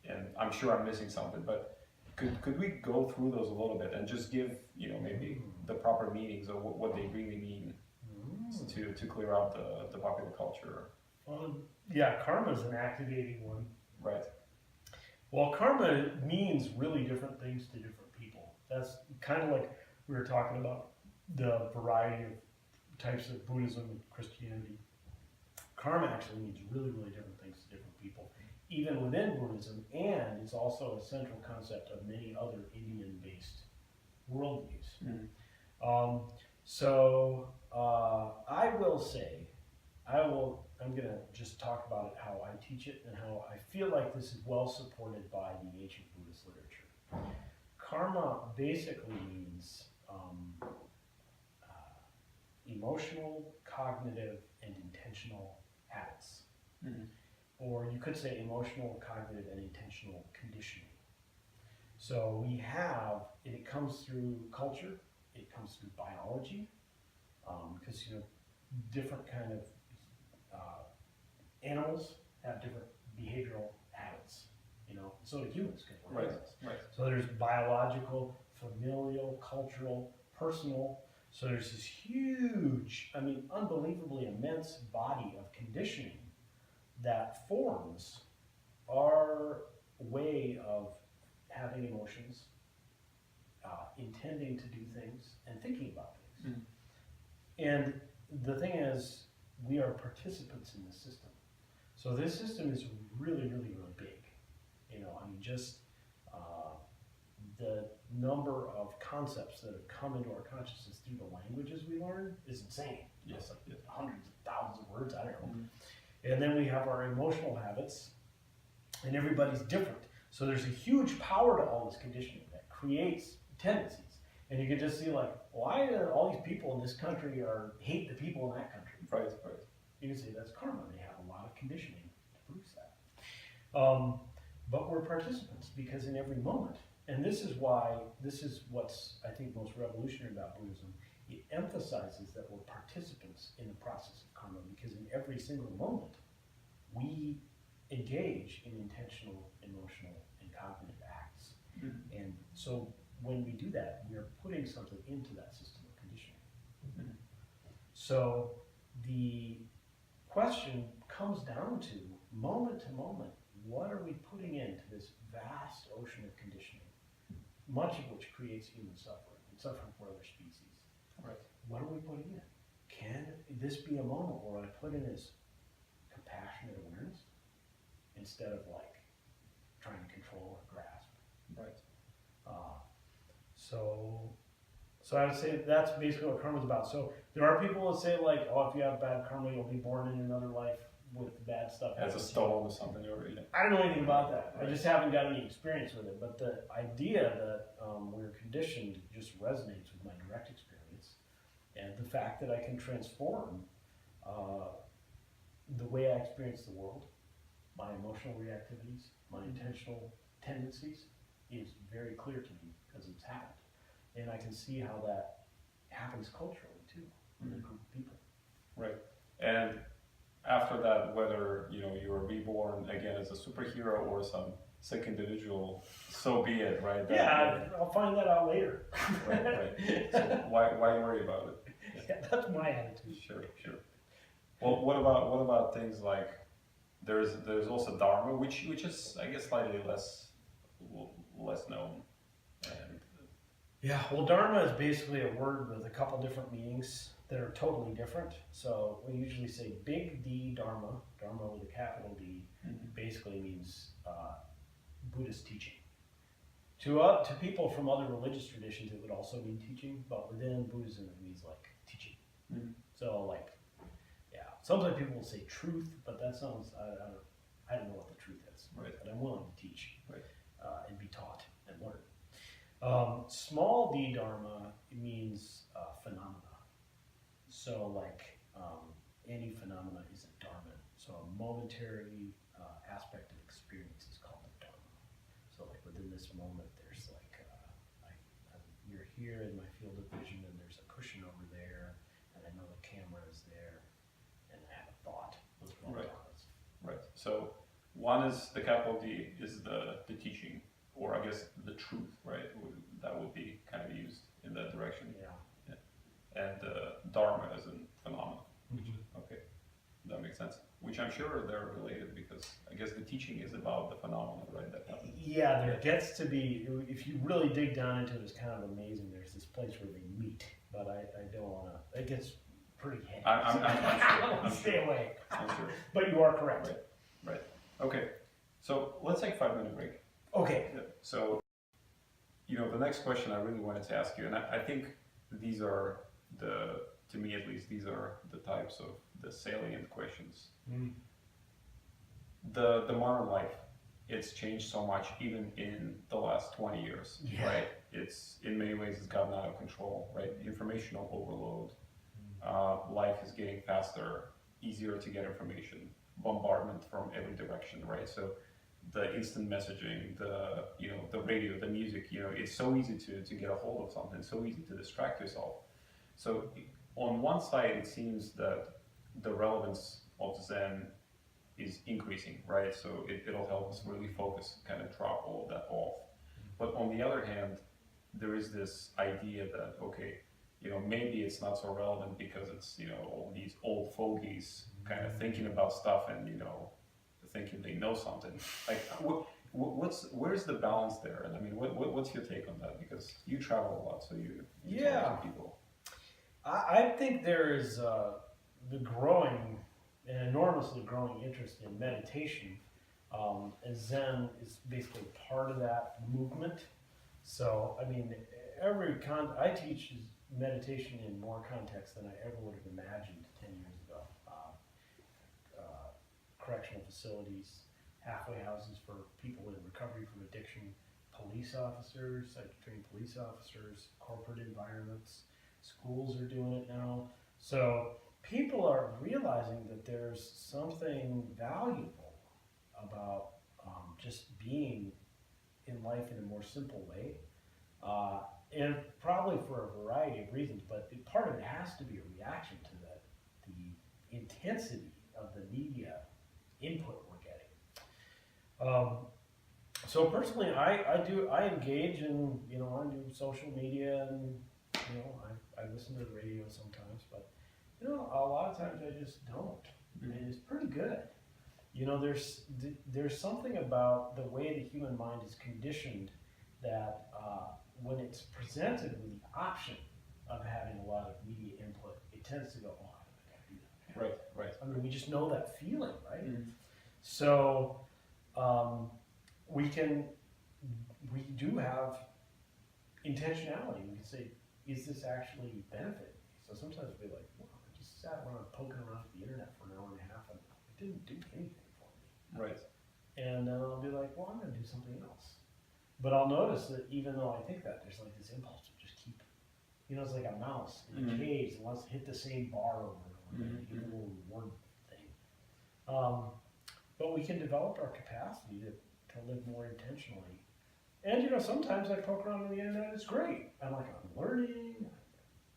And I'm sure I'm missing something, but could we go through those a little bit and just give, maybe the proper meanings of what they really mean to clear out the popular culture?
Yeah, karma is an activating one.
Right.
Well, karma means really different things to different people. That's kind of like we were talking about the variety of types of Buddhism and Christianity. Karma actually means really, really different things to different people, even within Buddhism, and it's also a central concept of many other Indian-based worldviews. I will say, I'm going to just talk about it, how I teach it, and how I feel like this is well supported by the ancient Buddhist literature. Karma basically means emotional, cognitive, and intentional habits. Or you could say emotional, cognitive, and intentional conditioning. So we have, it comes through culture, it comes through biology, because different kind of animals have different behavioral habits, so do humans.
Right.
So there's biological, familial, cultural, personal. So there's this huge, unbelievably immense body of conditioning that forms our way of having emotions, intending to do things, and thinking about things. And the thing is, we are participants in this system. So this system is really, really, really big. Just the number of concepts that have come into our consciousness through the languages we learn is insane.
Yes.
Hundreds of thousands of words, I don't know. And then we have our emotional habits, and everybody's different. So there's a huge power to all this conditioning that creates tendencies. And you can just see why do all these people in this country hate the people in that country?
Right.
You can say that's karma. They have a lot of conditioning to produce that. But we're participants, because in every moment, and this is what's, I think, most revolutionary about Buddhism, it emphasizes that we're participants in the process of karma, because in every single moment, we engage in intentional, emotional, and cognitive acts. And so when we do that, we are putting something into that system of conditioning. So the question comes down to, moment to moment, what are we putting into this vast ocean of conditioning, much of which creates human suffering and suffering for other species?
Right.
What are we putting in? Can this be a moment where I put in this compassionate awareness instead of trying to control or grasp?
Right.
So I would say that's basically what karma is about. So there are people that say if you have bad karma, you'll be born in another life with bad stuff.
As a stone or something,
I don't know anything about that. Right. I just haven't got any experience with it. But the idea that we're conditioned just resonates with my direct experience, and the fact that I can transform the way I experience the world, my emotional reactivities, my intentional tendencies is very clear to me because it's happened. And I can see how that happens culturally too, in a group of people.
Right. And after that, whether you are reborn again as a superhero or some sick individual, so be it, right?
I'll find that out later.
Right. So why worry about it?
Yeah, that's my attitude.
Sure. Well, what about things like there's also dharma, which is, I guess, slightly less known. And
yeah, well, dharma is basically a word with a couple different meanings that are totally different. So we usually say big D dharma, dharma with a capital D, basically means Buddhist teaching. To people from other religious traditions, it would also mean teaching, but within Buddhism, it means like teaching. So like, yeah, sometimes people will say truth, but that sounds, I don't know what the truth is,
right.
But I'm willing to teach,
right.
And be taught and learn. Small d dharma means phenomena. So like any phenomena is a dharma. So a momentary aspect of experience is called a dharma. So like within this moment, there's like you're here in my field of vision, and there's a cushion over there, and I know the camera is there, and I have a thought. Those are all dharmas.
Right. So one is the capital D is the teaching, or I guess the truth, right? That would be kind of used in that direction.
Yeah.
And dharma as a phenomenon. Okay, that makes sense. Which I'm sure they're related because I guess the teaching is about the phenomenon, right? That happens.
Yeah, there gets to be, if you really dig down into it, it's kind of amazing. There's this place where they meet, but I don't want to, it gets pretty heavy.
I'm sure. I'm
Stay
sure.
away.
I'm sure.
But you are correct.
Right. Okay. So let's take a 5-minute break.
Okay.
So, the next question I really wanted to ask you, and I think these are to me at least, these are the types of the salient questions. The modern life, it's changed so much even in the last 20 years, right? It's in many ways it's gotten out of control, right? Informational overload. Life is getting faster, easier to get information, bombardment from every direction, right? So the instant messaging, the radio, the music, it's so easy to get a hold of something, so easy to distract yourself. So on one side, it seems that the relevance of Zen is increasing, right? So it'll help us really focus, kind of drop all of that off. But on the other hand, there is this idea that, okay, maybe it's not so relevant because it's, all these old fogies kind of thinking about stuff and, thinking they know something. Like, where's the balance there? And I mean, what's your take on that? Because you travel a lot, so you talk to people.
I think there is an enormously growing interest in meditation, and Zen is basically part of that movement. So, I mean, I teach meditation in more context than I ever would have imagined 10 years ago. Correctional facilities, halfway houses for people in recovery from addiction, police officers, psych-trained police officers, corporate environments, schools are doing it now. So people are realizing that there's something valuable about just being in life in a more simple way. And probably for a variety of reasons, but part of it has to be a reaction to the intensity of the media input we're getting. So personally, I engage in, I do social media, and I listen to the radio sometimes, but a lot of times I just don't, and it's pretty good. There's something about the way the human mind is conditioned that when it's presented with the option of having a lot of media input, it tends to go, oh, I gotta do that.
Right.
I mean, we just know that feeling, right? So we do have intentionality. We can say, is this actually benefiting me? So sometimes we'll be like, well, I just sat around poking around the internet for an hour and a half and it didn't do anything for me.
Right.
And then I'll be like, well, I'm going to do something else. But I'll notice that even though I think that, there's like this impulse to just keep, it's like a mouse in a cage that wants to hit the same bar over and over again, get a little reward thing. But we can develop our capacity to live more intentionally. And sometimes I poke around on the internet, it's great. I'm learning, I'm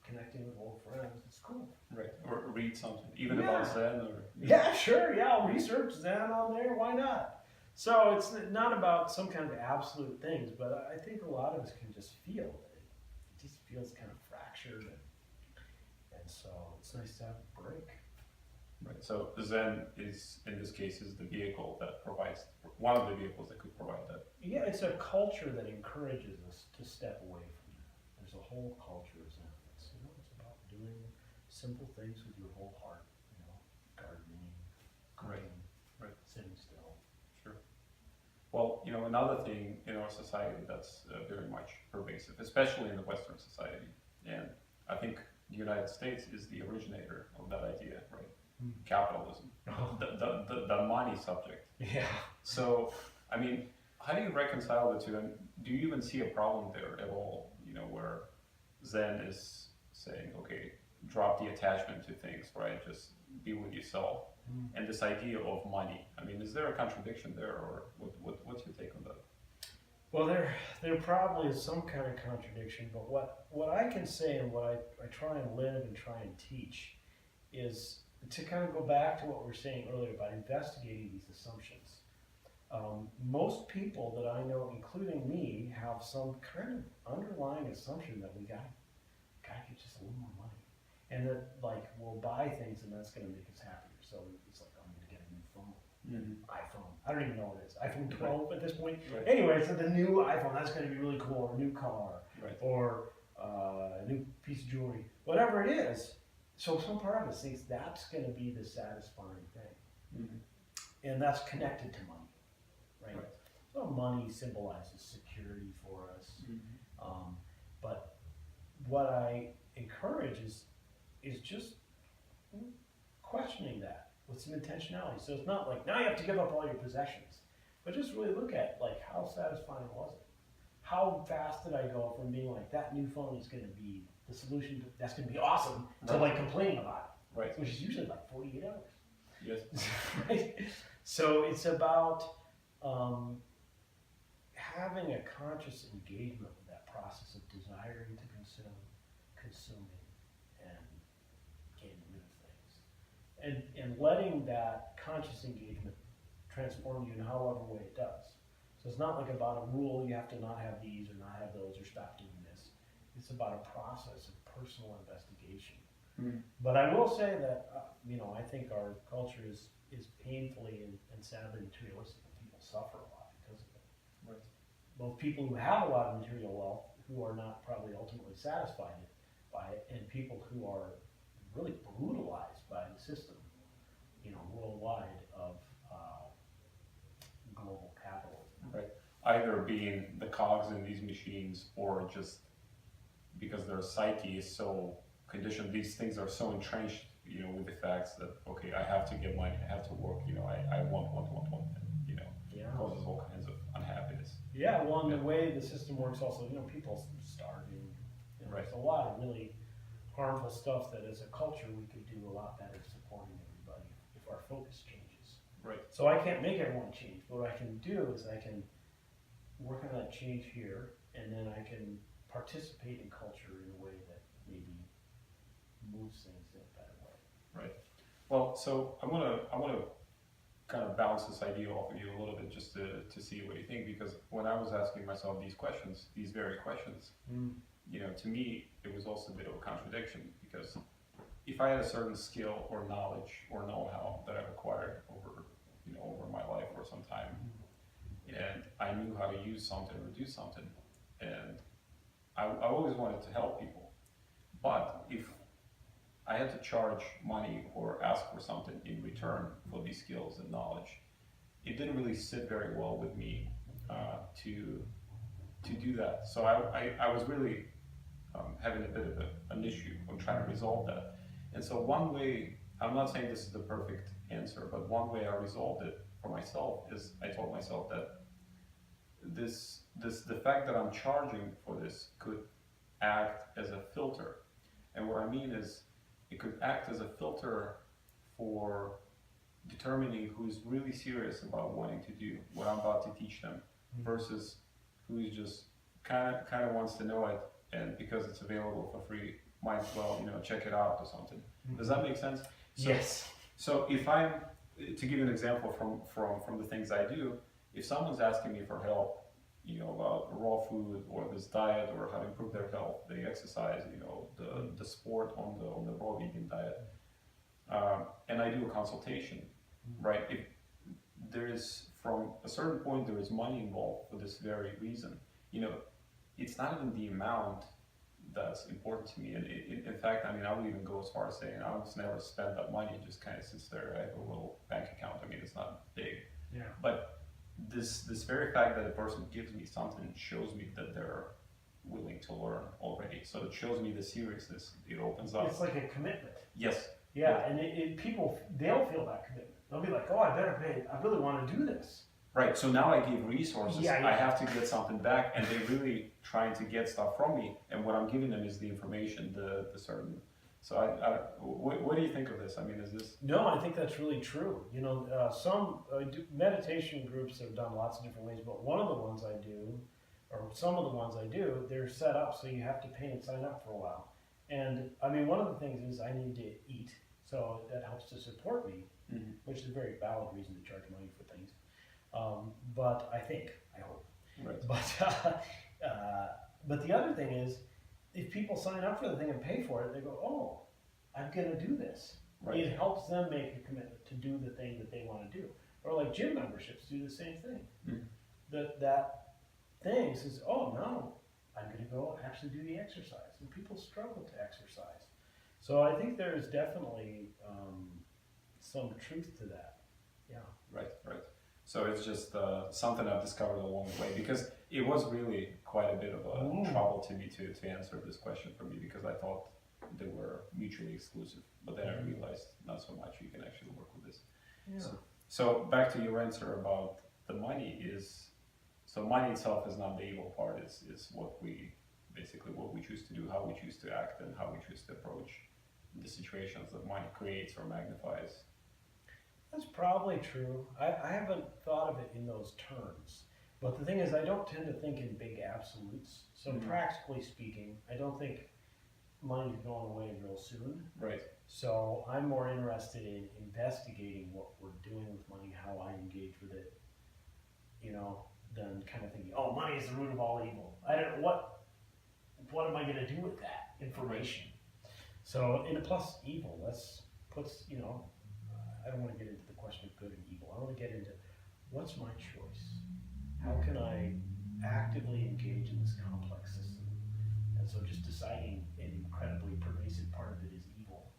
connecting with old friends, it's cool.
Right, or read something, even about Zen, or...
Yeah, sure, yeah, I'll research Zen on there, why not? So it's not about some kind of absolute things, but I think a lot of us can just feel that it just feels kind of fractured, and so it's nice to have a break.
Right, so Zen is, in this case, is the vehicle that provides, one of the vehicles that could provide that.
Yeah, it's a culture that encourages us to step away from that. There's a whole culture of Zen. It's about doing simple things with your whole heart, gardening, cooking,
right.
Sitting still.
Sure. Well, another thing in our society that's very much pervasive, especially in the Western society, and I think the United States is the originator of that idea, right? Capitalism, the money subject.
Yeah.
So, how do you reconcile the two? And do you even see a problem there at all? Where Zen is saying, okay, drop the attachment to things, right? Just be with yourself. And this idea of money. Is there a contradiction there, or what's your take on that?
Well, there probably is some kind of contradiction, but what I can say and what I try and live and try and teach is to kind of go back to what we were saying earlier about investigating these assumptions. Most people that I know, including me, have some kind of underlying assumption that we gotta get just a little more money, and that we'll buy things and that's gonna make us happier. So it's like, I'm gonna get a new phone, iPhone. I don't even know what it is. iPhone 12 at this point.
Right.
Anyway, so the new iPhone, that's gonna be really cool, or a new car,
right.
or a new piece of jewelry, whatever it is. So some part of us thinks that's going to be the satisfying thing. And that's connected to money, right? So money symbolizes security for us. But what I encourage is just questioning that with some intentionality. So it's not like, now you have to give up all your possessions, but just really look at how satisfying was it? How fast did I go from being that new phone is going to be the solution that's going to be awesome to complaining about it,
right?
Which is usually 48 hours.
Yes.
Right? So it's about having a conscious engagement with that process of desiring to consume, consuming, and getting rid of things, and letting that conscious engagement transform you in however way it does. So it's not about a rule, you have to not have these or not have those or stop doing this. It's about a process of personal investigation. But I will say that, I think our culture is painfully and sadly materialistic, and people suffer a lot because of it.
Right.
Both people who have a lot of material wealth, who are not probably ultimately satisfied by it, and people who are really brutalized by the system, worldwide of global capitalism.
Right. Either being the cogs in these machines, or just because their psyche is so conditioned, these things are so entrenched, with the facts that, okay, I have to get money, I have to work, I want, and, causes all kinds of unhappiness.
Yeah, well, and the way the system works also, people starving,
Right.
There's a lot of really harmful stuff that as a culture we could do a lot better supporting everybody if our focus changes.
Right.
So I can't make everyone change, but what I can do is I can work on that change here, and then I can participate in culture in a way that maybe moves things in a better way.
Right. Well, so I want to kind of bounce this idea off of you a little bit, just to see what you think, because when I was asking myself these very questions, to me it was also a bit of a contradiction, because if I had a certain skill or knowledge or know-how that I've acquired over my life for some time, and I knew how to use something or do something, and I always wanted to help people, but if I had to charge money or ask for something in return for these skills and knowledge, it didn't really sit very well with me to do that. So I was really having a bit of an issue on trying to resolve that. And so one way, I'm not saying this is the perfect answer, but one way I resolved it for myself is I told myself that the fact that I'm charging for this could act as a filter. And what I mean is, it could act as a filter for determining who's really serious about wanting to do what I'm about to teach them versus who's just kind of wants to know it, and because it's available for free, might as well, check it out or something. Does that make sense? So,
Yes.
So if I'm, to give you an example from the things I do, if someone's asking me for help, about raw food or this diet or how to improve their health, the exercise, the sport on the raw vegan diet, and I do a consultation, right? If there is, from a certain point, there is money involved for this very reason. It's not even the amount that's important to me. And in fact, I would even go as far as saying I almost never spend that money. It just kind of sits there. I have a little bank account. It's not big.
Yeah.
But this very fact that a person gives me something shows me that they're willing to learn already. So it shows me the seriousness. It opens up.
It's like a commitment.
Yes.
Yeah, and people, they'll feel that commitment. They'll be like, oh, I better pay. I really want to do this.
Right, so now I give resources,
Yeah.
I have to get something back, and they're really trying to get stuff from me, and what I'm giving them is the information, the certain. So what do you think of this? Is this?
No, I think that's really true. Some meditation groups have done lots of different ways, but one of the ones I do, or some of the ones I do, they're set up so you have to pay and sign up for a while. And one of the things is I need to eat, so that helps to support me, which is a very valid reason to charge money for things. But I hope.
Right.
But the other thing is, if people sign up for the thing and pay for it, they go, oh, I'm going to do this.
Right.
It helps them make a commitment to do the thing that they want to do. Or like gym memberships do the same thing. That thing says, oh, no, I'm going to go actually do the exercise. And people struggle to exercise. So I think there is definitely some truth to that. Yeah.
Right. So it's just something I've discovered along the way, because it was really quite a bit of a trouble to me to answer this question for me, because I thought they were mutually exclusive, but then I realized not so much. You can actually work with this.
Yeah.
So back to your answer about the money so money itself is not the evil part. It's what we choose to do, how we choose to act, and how we choose to approach the situations that money creates or magnifies.
That's probably true. I haven't thought of it in those terms. But the thing is, I don't tend to think in big absolutes. So practically speaking, I don't think money's going away real soon.
Right.
So I'm more interested in investigating what we're doing with money, how I engage with it, than kind of thinking, oh, money is the root of all evil. I don't know, what am I going to do with that information? So, plus evil, puts, I don't want to get into the question of good and evil. I want to get into what's my choice? How can I actively engage in this complex system? And so just deciding an incredibly pervasive part of it is evil,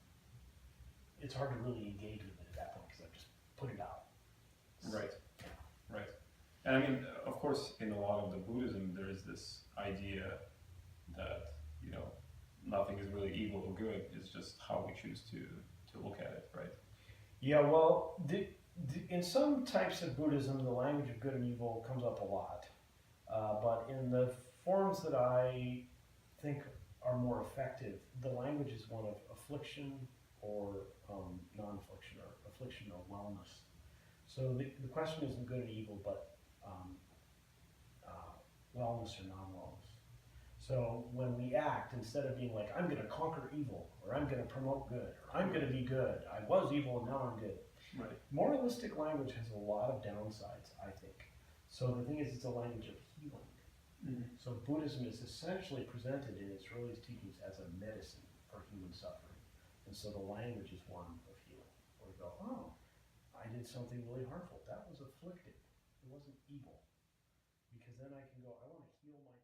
it's hard to really engage with it at that point because I've just put it out.
Right. And of course, in a lot of the Buddhism, there is this idea that, nothing is really evil or good. It's just how we choose to look at it, right?
Yeah, well, in some types of Buddhism, the language of good and evil comes up a lot. But in the forms that I think are more effective, the language is one of affliction or non-affliction, or affliction or wellness. So the question isn't good and evil, but wellness or non-wellness. So when we act, instead of being like, I'm going to conquer evil, or I'm going to promote good, or I'm going to be good, I was evil and now I'm good.
Right.
Moralistic language has a lot of downsides, I think. So the thing is, it's a language of healing. So Buddhism is essentially presented in its earliest teachings as a medicine for human suffering. And so the language is one of healing, where we go, oh, I did something really harmful. That was afflicted. It wasn't evil. Because then I can go, I want to heal my